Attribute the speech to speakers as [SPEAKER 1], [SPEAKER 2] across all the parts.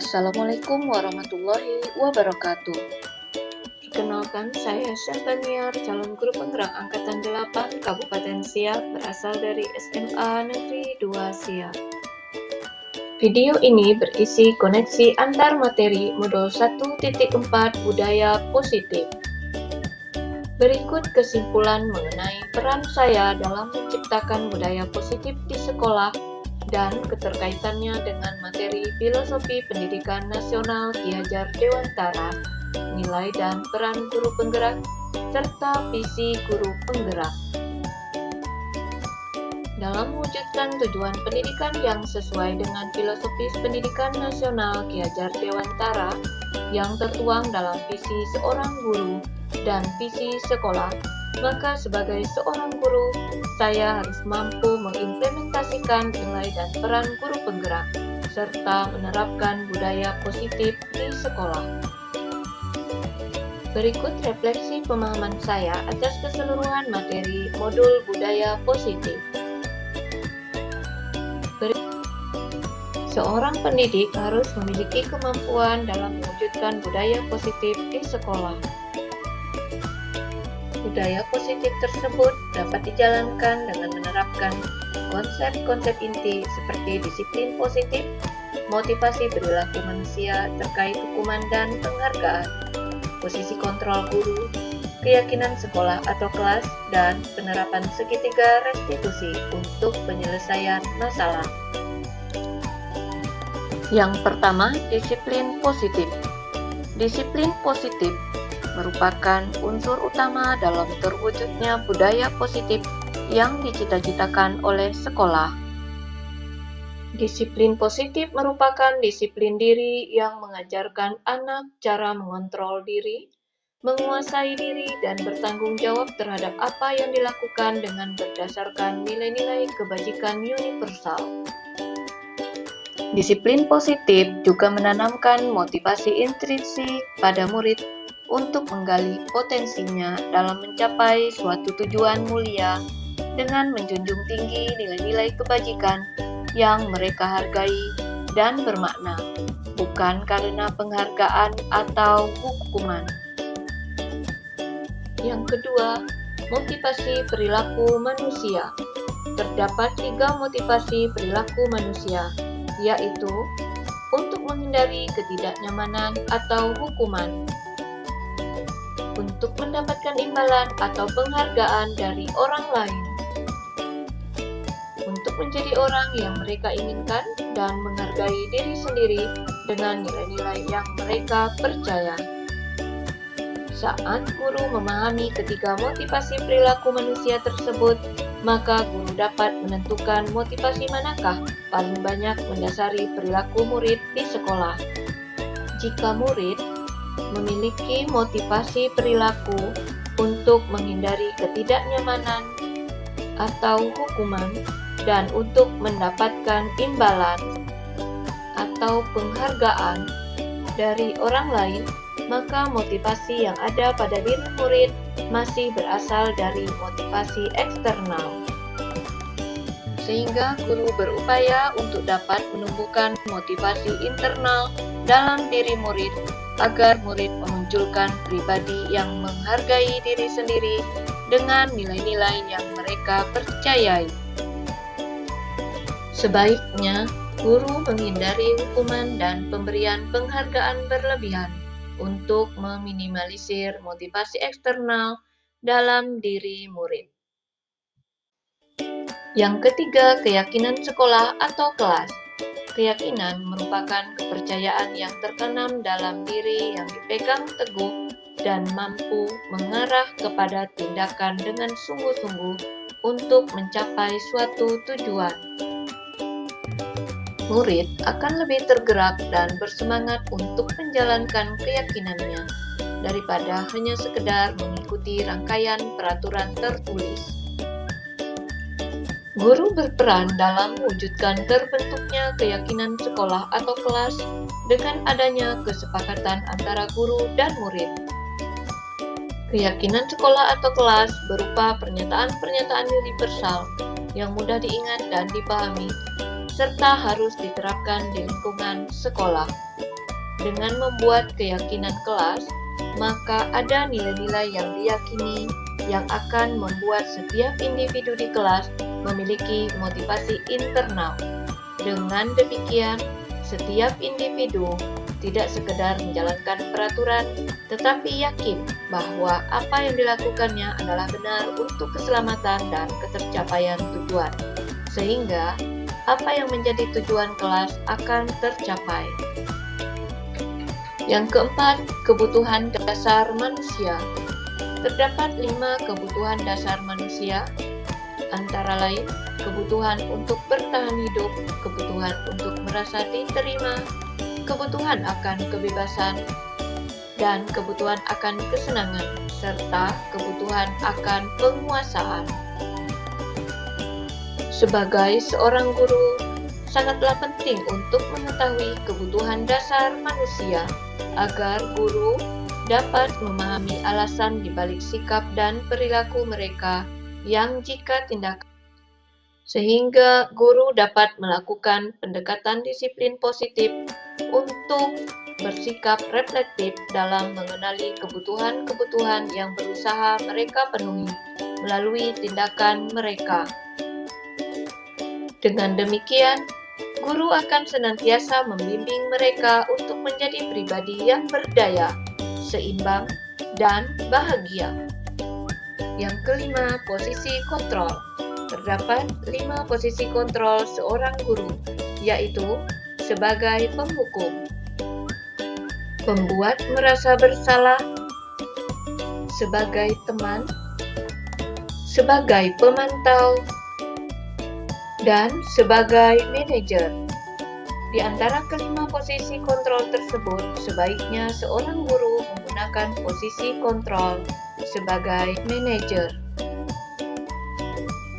[SPEAKER 1] Assalamualaikum warahmatullahi wabarakatuh. Perkenalkan, saya Syahbaniar, calon guru penggerak Angkatan 8 Kabupaten Siak, berasal dari SMA Negeri 2 Siak. Video ini berisi koneksi antar materi modul 1.4 Budaya Positif. Berikut kesimpulan mengenai peran saya dalam menciptakan budaya positif di sekolah dan keterkaitannya dengan materi Filosofi Pendidikan Nasional Ki Hajar Dewantara, nilai dan peran guru penggerak, serta visi guru penggerak. Dalam mewujudkan tujuan pendidikan yang sesuai dengan Filosofis Pendidikan Nasional Ki Hajar Dewantara yang tertuang dalam visi seorang guru dan visi sekolah, maka sebagai seorang guru, saya harus mampu mengimplementasikan nilai dan peran guru penggerak, serta menerapkan budaya positif di sekolah. Berikut refleksi pemahaman saya atas keseluruhan materi modul budaya positif. Seorang pendidik harus memiliki kemampuan dalam mewujudkan budaya positif di sekolah. Budaya positif tersebut dapat dijalankan dengan menerapkan konsep-konsep inti seperti disiplin positif, motivasi perilaku manusia terkait hukuman dan penghargaan, posisi kontrol guru, keyakinan sekolah atau kelas, dan penerapan segitiga restitusi untuk penyelesaian masalah. Yang pertama, disiplin positif. Disiplin positif merupakan unsur utama dalam terwujudnya budaya positif yang dicita-citakan oleh sekolah. Disiplin positif merupakan disiplin diri yang mengajarkan anak cara mengontrol diri, menguasai diri, dan bertanggung jawab terhadap apa yang dilakukan dengan berdasarkan nilai-nilai kebajikan universal. Disiplin positif juga menanamkan motivasi intrinsik pada murid untuk menggali potensinya dalam mencapai suatu tujuan mulia dengan menjunjung tinggi nilai-nilai kebajikan yang mereka hargai dan bermakna, bukan karena penghargaan atau hukuman. Yang kedua, motivasi perilaku manusia. Terdapat 3 motivasi perilaku manusia, yaitu untuk menghindari ketidaknyamanan atau hukuman, untuk mendapatkan imbalan atau penghargaan dari orang lain, untuk menjadi orang yang mereka inginkan, dan menghargai diri sendiri dengan nilai-nilai yang mereka percaya. Saat guru memahami ketiga motivasi perilaku manusia tersebut, maka guru dapat menentukan motivasi manakah paling banyak mendasari perilaku murid di sekolah. Jika murid memiliki motivasi perilaku untuk menghindari ketidaknyamanan atau hukuman dan untuk mendapatkan imbalan atau penghargaan dari orang lain, maka motivasi yang ada pada diri murid masih berasal dari motivasi eksternal. Sehingga guru berupaya untuk dapat menumbuhkan motivasi internal dalam diri murid agar murid memunculkan pribadi yang menghargai diri sendiri dengan nilai-nilai yang mereka percayai. Sebaiknya, guru menghindari hukuman dan pemberian penghargaan berlebihan untuk meminimalisir motivasi eksternal dalam diri murid. Yang ketiga, keyakinan sekolah atau kelas. Keyakinan merupakan kepercayaan yang tertanam dalam diri yang dipegang teguh dan mampu mengarah kepada tindakan dengan sungguh-sungguh untuk mencapai suatu tujuan. Murid akan lebih tergerak dan bersemangat untuk menjalankan keyakinannya daripada hanya sekedar mengikuti rangkaian peraturan tertulis. Guru berperan dalam mewujudkan terbentuknya keyakinan sekolah atau kelas dengan adanya kesepakatan antara guru dan murid. Keyakinan sekolah atau kelas berupa pernyataan-pernyataan universal yang mudah diingat dan dipahami, serta harus diterapkan di lingkungan sekolah. dengan membuat keyakinan kelas, maka ada nilai-nilai yang diyakini yang akan membuat setiap individu di kelas memiliki motivasi internal. Dengan demikian, setiap individu tidak sekedar menjalankan peraturan, tetapi yakin bahwa apa yang dilakukannya adalah benar untuk keselamatan dan ketercapaian tujuan, sehingga apa yang menjadi tujuan kelas akan tercapai. Yang keempat, kebutuhan dasar manusia. Terdapat 5 kebutuhan dasar manusia, antara lain kebutuhan untuk bertahan hidup, kebutuhan untuk merasa diterima, kebutuhan akan kebebasan, dan kebutuhan akan kesenangan, serta kebutuhan akan penguasaan. Sebagai seorang guru, sangatlah penting untuk mengetahui kebutuhan dasar manusia agar guru dapat memahami alasan di balik sikap dan perilaku mereka yang jika tindakan, sehingga guru dapat melakukan pendekatan disiplin positif untuk bersikap reflektif dalam mengenali kebutuhan-kebutuhan yang berusaha mereka penuhi melalui tindakan mereka. Dengan demikian, guru akan senantiasa membimbing mereka untuk menjadi pribadi yang berdaya, seimbang, dan bahagia. Yang kelima, posisi kontrol. Terdapat 5 posisi kontrol seorang guru, yaitu sebagai penghukum, pembuat merasa bersalah, sebagai teman, sebagai pemantau, dan sebagai manajer. Di antara kelima posisi kontrol tersebut, sebaiknya seorang guru menggunakan posisi kontrol sebagai manajer.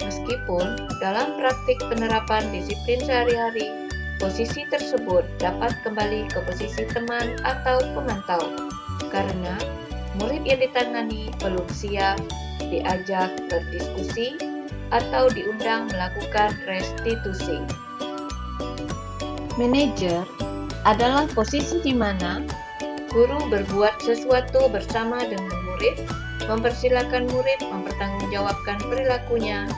[SPEAKER 1] Meskipun dalam praktik penerapan disiplin sehari-hari, posisi tersebut dapat kembali ke posisi teman atau pemantau, karena murid yang ditangani belum siap diajak berdiskusi atau diundang melakukan restitusi. Manajer adalah posisi di mana guru berbuat sesuatu bersama dengan murid, mempersilakan murid mempertanggungjawabkan perilakunya,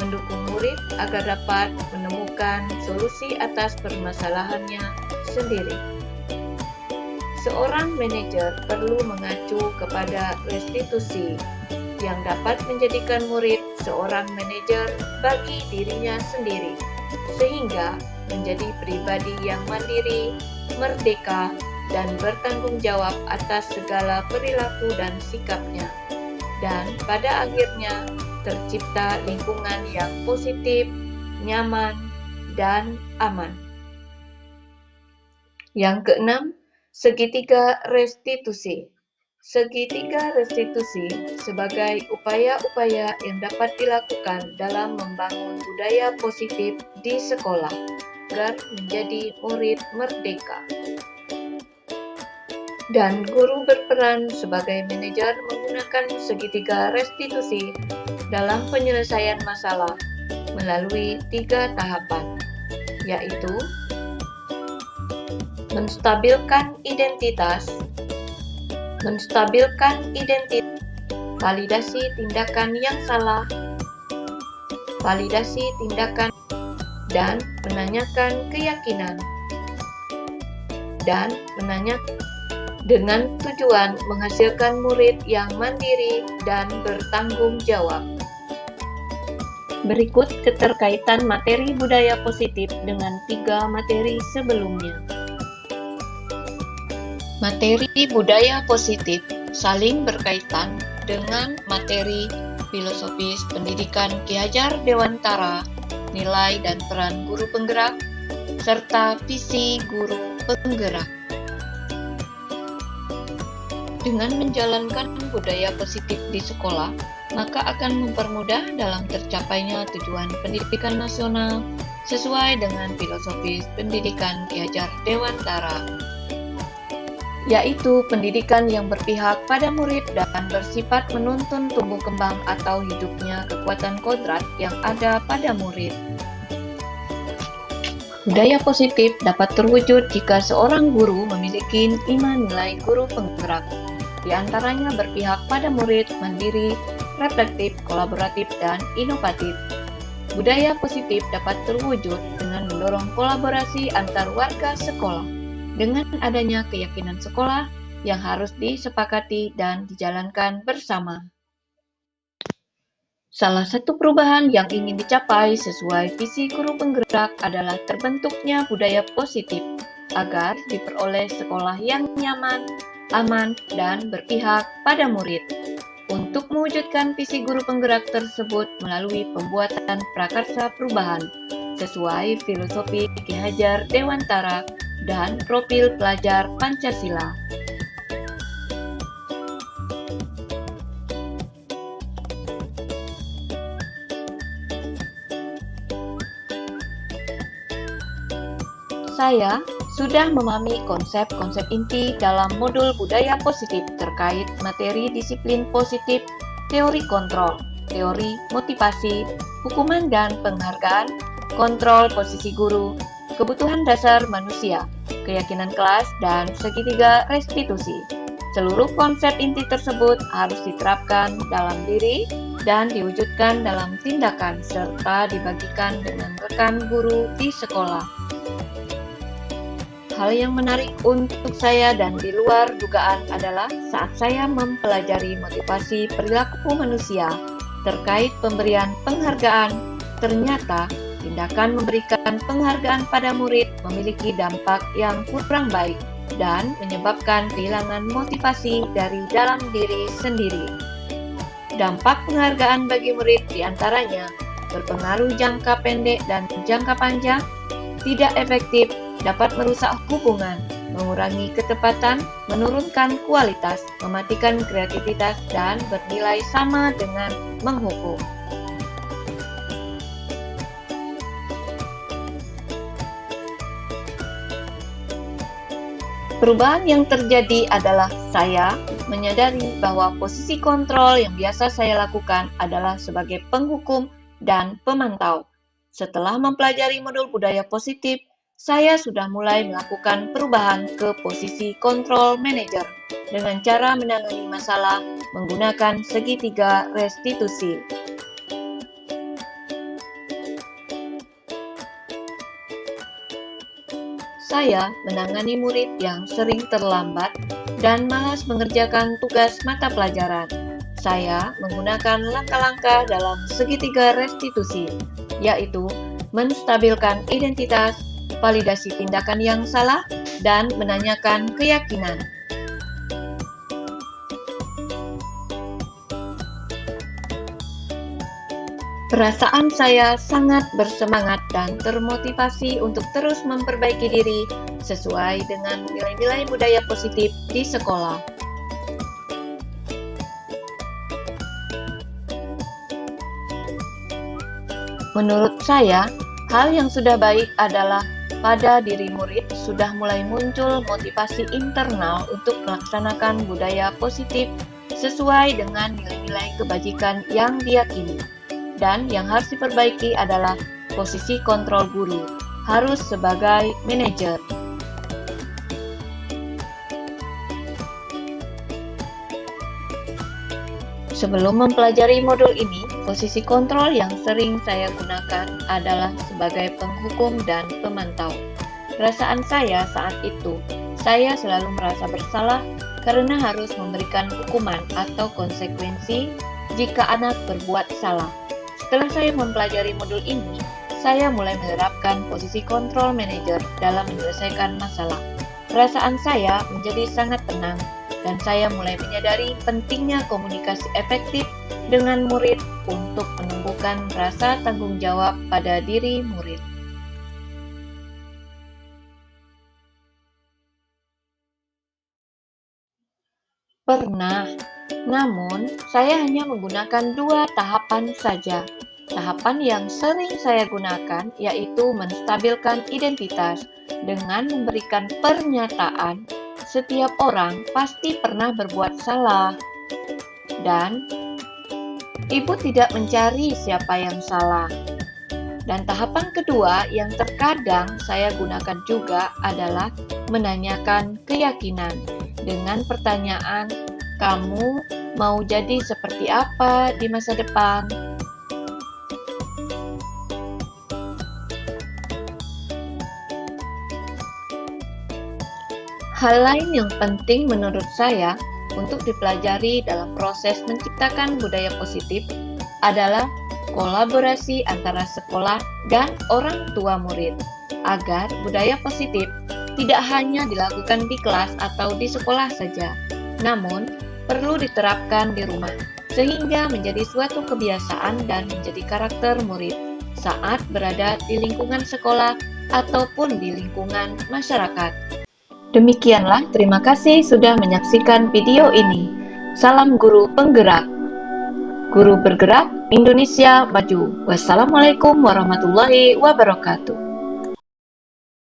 [SPEAKER 1] mendukung murid agar dapat menemukan solusi atas permasalahannya sendiri. Seorang manajer perlu mengacu kepada restitusi yang dapat menjadikan murid seorang manajer bagi dirinya sendiri, sehingga menjadi pribadi yang mandiri, merdeka, dan bertanggung jawab atas segala perilaku dan sikapnya. Dan pada akhirnya tercipta lingkungan yang positif, nyaman, dan aman. Yang keenam, segitiga restitusi. Segitiga restitusi sebagai upaya-upaya yang dapat dilakukan dalam membangun budaya positif di sekolah agar menjadi murid merdeka. Dan guru berperan sebagai manajer menggunakan segitiga restitusi dalam penyelesaian masalah melalui 3 tahapan, yaitu menstabilkan identitas, validasi tindakan yang salah, validasi tindakan, dan menanyakan keyakinan, dan menanyakan dengan tujuan menghasilkan murid yang mandiri dan bertanggung jawab. Berikut keterkaitan materi budaya positif dengan 3 materi sebelumnya. Materi budaya positif saling berkaitan dengan materi filosofis pendidikan Ki Hajar Dewantara, nilai dan peran guru penggerak, serta visi guru penggerak. Dengan menjalankan budaya positif di sekolah, maka akan mempermudah dalam tercapainya tujuan pendidikan nasional sesuai dengan filosofis pendidikan Ki Hajar Dewantara, yaitu pendidikan yang berpihak pada murid dan bersifat menuntun tumbuh kembang atau hidupnya kekuatan kodrat yang ada pada murid. Budaya positif dapat terwujud jika seorang guru memiliki 5 nilai guru penggerak. Di antaranya berpihak pada murid, mandiri, reflektif, kolaboratif, dan inovatif. Budaya positif dapat terwujud dengan mendorong kolaborasi antar warga sekolah, dengan adanya keyakinan sekolah yang harus disepakati dan dijalankan bersama. Salah satu perubahan yang ingin dicapai sesuai visi guru penggerak adalah terbentuknya budaya positif agar diperoleh sekolah yang nyaman, aman, dan berpihak pada murid. Untuk mewujudkan visi guru penggerak tersebut melalui pembuatan prakarsa perubahan sesuai filosofi Ki Hajar Dewantara dan profil pelajar Pancasila. Saya sudah memahami konsep-konsep inti dalam modul budaya positif terkait materi disiplin positif, teori kontrol, teori motivasi, hukuman dan penghargaan, kontrol posisi guru, kebutuhan dasar manusia, keyakinan kelas, dan segitiga restitusi. Seluruh konsep inti tersebut harus diterapkan dalam diri dan diwujudkan dalam tindakan serta dibagikan dengan rekan guru di sekolah. Hal yang menarik untuk saya dan di luar dugaan adalah saat saya mempelajari motivasi perilaku manusia terkait pemberian penghargaan, ternyata tindakan memberikan penghargaan pada murid memiliki dampak yang kurang baik dan menyebabkan kehilangan motivasi dari dalam diri sendiri. Dampak penghargaan bagi murid diantaranya berpengaruh jangka pendek dan jangka panjang, tidak efektif, dapat merusak hubungan, mengurangi ketepatan, menurunkan kualitas, mematikan kreativitas, dan bernilai sama dengan menghukum. Perubahan yang terjadi adalah saya menyadari bahwa posisi kontrol yang biasa saya lakukan adalah sebagai penghukum dan pemantau. Setelah mempelajari modul budaya positif, saya sudah mulai melakukan perubahan ke posisi kontrol manajer dengan cara menangani masalah menggunakan segitiga restitusi. Saya menangani murid yang sering terlambat dan malas mengerjakan tugas mata pelajaran. Saya menggunakan langkah-langkah dalam segitiga restitusi, yaitu menstabilkan identitas, validasi tindakan yang salah, dan menanyakan keyakinan. Perasaan saya sangat bersemangat dan termotivasi untuk terus memperbaiki diri sesuai dengan nilai-nilai budaya positif di sekolah. Menurut saya, hal yang sudah baik adalah pada diri murid sudah mulai muncul motivasi internal untuk melaksanakan budaya positif sesuai dengan nilai-nilai kebajikan yang diyakini. Dan yang harus diperbaiki adalah posisi kontrol guru, harus sebagai manajer. Sebelum mempelajari modul ini, posisi kontrol yang sering saya gunakan adalah sebagai penghukum dan pemantau. Perasaan saya saat itu, saya selalu merasa bersalah karena harus memberikan hukuman atau konsekuensi jika anak berbuat salah. Setelah saya mempelajari modul ini, saya mulai menerapkan posisi kontrol manajer dalam menyelesaikan masalah. Perasaan saya menjadi sangat tenang, dan saya mulai menyadari pentingnya komunikasi efektif dengan murid untuk menumbuhkan rasa tanggung jawab pada diri murid. Pernah, namun saya hanya menggunakan 2 tahapan saja. Tahapan yang sering saya gunakan yaitu menstabilkan identitas dengan memberikan pernyataan setiap orang pasti pernah berbuat salah, dan ibu tidak mencari siapa yang salah. Dan tahapan kedua yang terkadang saya gunakan juga adalah menanyakan keyakinan dengan pertanyaan, "Kamu mau jadi seperti apa di masa depan?" Hal lain yang penting menurut saya untuk dipelajari dalam proses menciptakan budaya positif adalah kolaborasi antara sekolah dan orang tua murid, agar budaya positif tidak hanya dilakukan di kelas atau di sekolah saja, namun perlu diterapkan di rumah, sehingga menjadi suatu kebiasaan dan menjadi karakter murid saat berada di lingkungan sekolah ataupun di lingkungan masyarakat. Demikianlah, terima kasih sudah menyaksikan video ini. Salam guru penggerak. Guru bergerak, Indonesia maju. Wassalamualaikum warahmatullahi wabarakatuh.